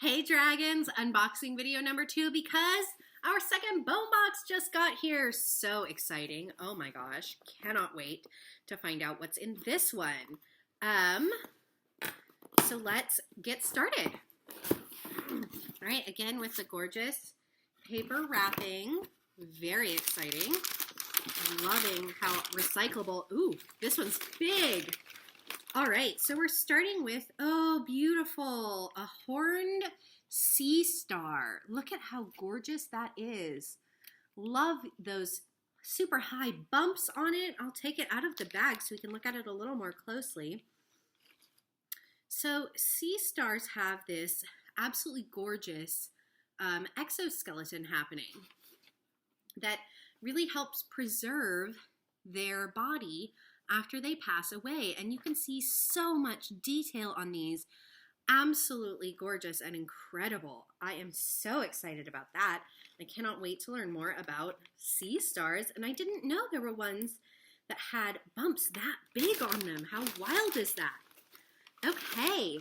Hey Dragons, unboxing video number 2 because our second bone box just got here. So exciting. Oh my gosh. Cannot wait to find out what's in this one. So let's get started. All right, again with the gorgeous paper wrapping. Very exciting. Loving how recyclable. Ooh, this one's big. All right, so we're starting with, oh, beautiful, a horned sea star. Look at how gorgeous that is. Love those super high bumps on it. I'll take it out of the bag so we can look at it a little more closely. So sea stars have this absolutely gorgeous exoskeleton happening that really helps preserve their body after they pass away. And you can see so much detail on these. Absolutely gorgeous and incredible. I am so excited about that. I cannot wait to learn more about sea stars. And I didn't know there were ones that had bumps that big on them. How wild is that? Okay.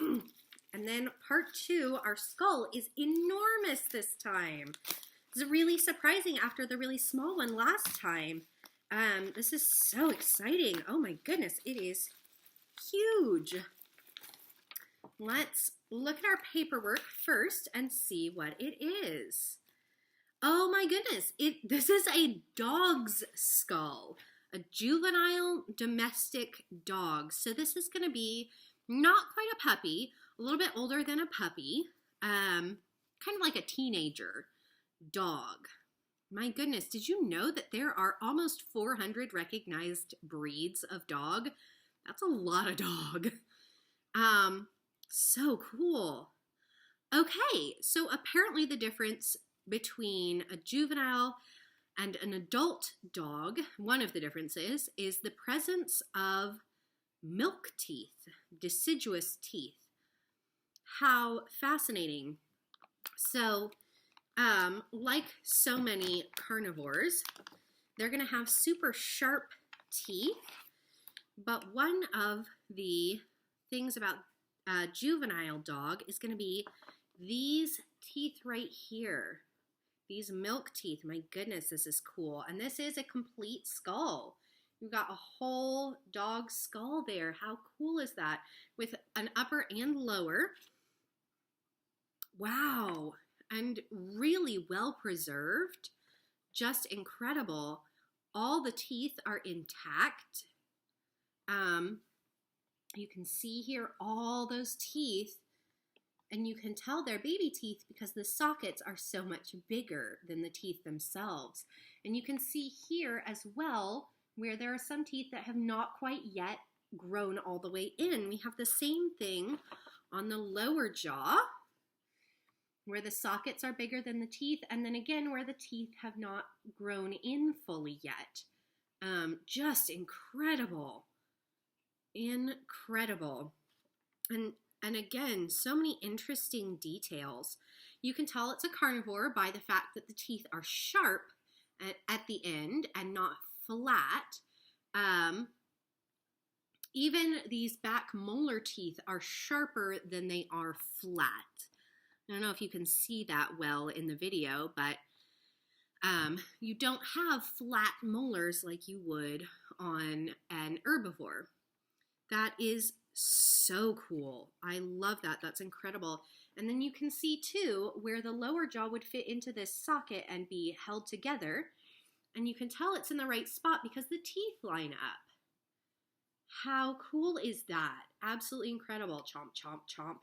And then part 2, our skull is enormous this time. It's really surprising after the really small one last time. This is so exciting. Oh my goodness, it is huge. Let's look at our paperwork first and see what it is. Oh my goodness, this is a dog's skull, a juvenile domestic dog. So this is going to be not quite a puppy, a little bit older than a puppy, kind of like a teenager dog. My goodness, did you know that there are almost 400 recognized breeds of dog? That's a lot of dog. So cool. Okay, so apparently the difference between a juvenile and an adult dog, one of the differences, is the presence of milk teeth, deciduous teeth. How fascinating. So, like so many carnivores, they're going to have super sharp teeth, but one of the things about a juvenile dog is going to be these teeth right here, these milk teeth. My goodness, this is cool. And this is a complete skull. You've got a whole dog skull there. How cool is that? With an upper and lower. Wow. And really well preserved, just incredible. All the teeth are intact. You can see here all those teeth, and you can tell they're baby teeth because the sockets are so much bigger than the teeth themselves. And you can see here as well where there are some teeth that have not quite yet grown all the way in. We have the same thing on the lower jaw, where the sockets are bigger than the teeth, and then again where the teeth have not grown in fully yet. Just incredible. Incredible. And again, so many interesting details. You can tell it's a carnivore by the fact that the teeth are sharp at the end and not flat. Even these back molar teeth are sharper than they are flat. I don't know if you can see that well in the video, but you don't have flat molars like you would on an herbivore. That is so cool. I love that. That's incredible. And then you can see too where the lower jaw would fit into this socket and be held together. And you can tell it's in the right spot because the teeth line up. How cool is that? Absolutely incredible. Chomp, chomp, chomp.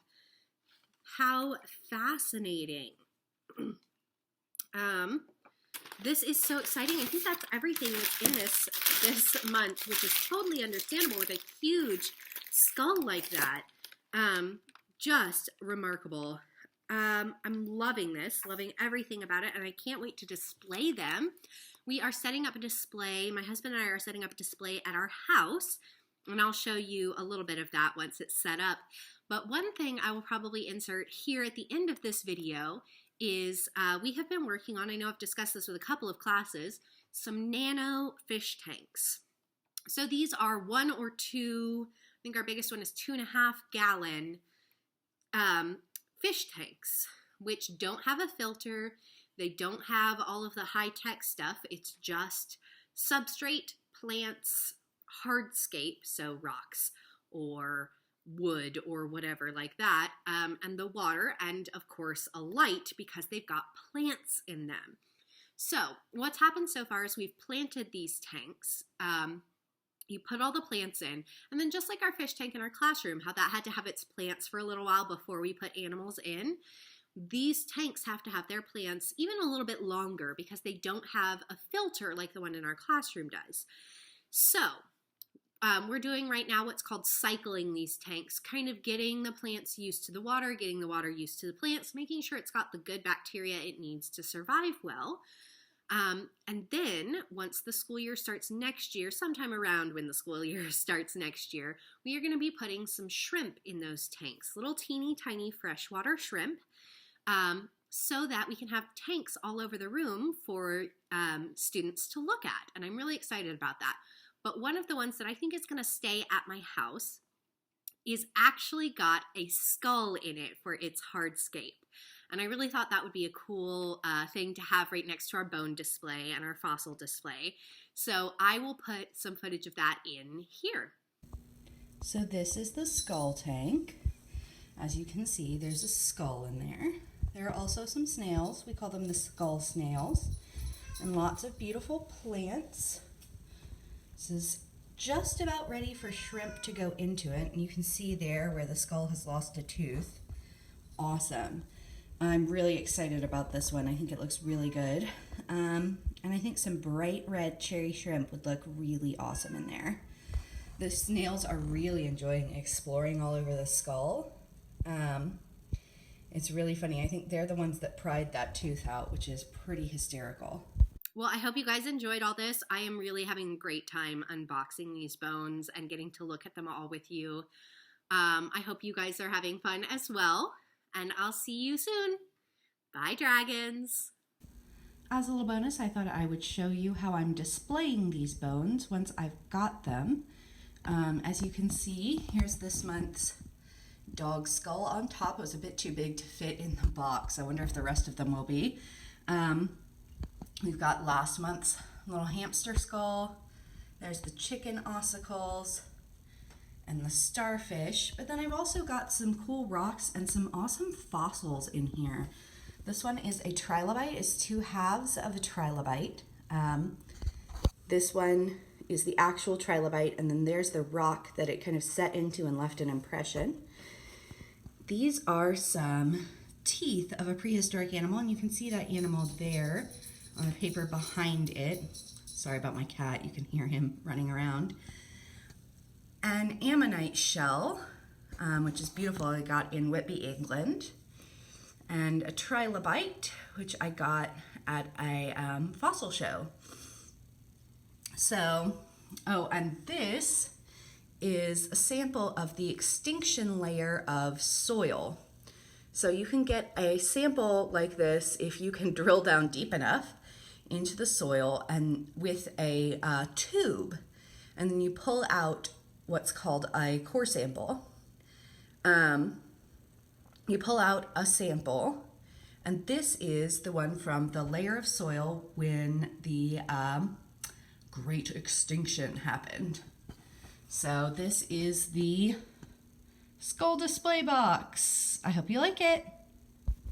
How fascinating. This is so exciting. I think that's everything that's in this month, which is totally understandable with a huge skull like that. Just remarkable. I'm loving this, loving everything about it, and I can't wait to display them. We are setting up a display. My husband and I are setting up a display at our house, and I'll show you a little bit of that once it's set up. But one thing I will probably insert here at the end of this video is we have been working on, I know I've discussed this with a couple of classes, some nano fish tanks. So these are 1 or 2, I think our biggest one is 2.5 gallon fish tanks, which don't have a filter. They don't have all of the high-tech stuff. It's just substrate, plants, hardscape, so rocks or wood or whatever like that, and the water, and of course a light because they've got plants in them. So what's happened so far is we've planted these tanks. You put all the plants in, and then just like our fish tank in our classroom, how that had to have its plants for a little while before we put animals in, these tanks have to have their plants even a little bit longer because they don't have a filter like the one in our classroom does. So we're doing right now what's called cycling these tanks, kind of getting the plants used to the water, getting the water used to the plants, making sure it's got the good bacteria it needs to survive well. And then once the school year starts next year, sometime around when the school year starts next year, we are going to be putting some shrimp in those tanks, little teeny tiny freshwater shrimp, so that we can have tanks all over the room for students to look at. And I'm really excited about that. But one of the ones that I think is going to stay at my house is actually got a skull in it for its hardscape. And I really thought that would be a cool thing to have right next to our bone display and our fossil display. So I will put some footage of that in here. So this is the skull tank. As you can see, there's a skull in there. There are also some snails. We call them the skull snails. And lots of beautiful plants. This is just about ready for shrimp to go into it. And you can see there where the skull has lost a tooth. Awesome. I'm really excited about this one. I think it looks really good. And I think some bright red cherry shrimp would look really awesome in there. The snails are really enjoying exploring all over the skull. It's really funny. I think they're the ones that pried that tooth out, which is pretty hysterical. Well, I hope you guys enjoyed all this. I am really having a great time unboxing these bones and getting to look at them all with you. I hope you guys are having fun as well. And I'll see you soon. Bye, dragons. As a little bonus, I thought I would show you how I'm displaying these bones once I've got them. As you can see, here's this month's dog skull on top. It was a bit too big to fit in the box. I wonder if the rest of them will be. We've got last month's little hamster skull. There's the chicken ossicles and the starfish, but then I've also got some cool rocks and some awesome fossils in here. This one is a trilobite. It's 2 halves of a trilobite. This one is the actual trilobite, and then there's the rock that it kind of set into and left an impression. These are some teeth of a prehistoric animal, and you can see that animal there on the paper behind it. Sorry about my cat, you can hear him running around. An ammonite shell, which is beautiful, I got in Whitby, England. And a trilobite, which I got at a fossil show. So, and this is a sample of the extinction layer of soil. So you can get a sample like this if you can drill down deep enough into the soil and with a tube, and then you pull out what's called a core sample. You pull out a sample, and this is the one from the layer of soil when the Great Extinction happened. So this is the skull display box. I hope you like it.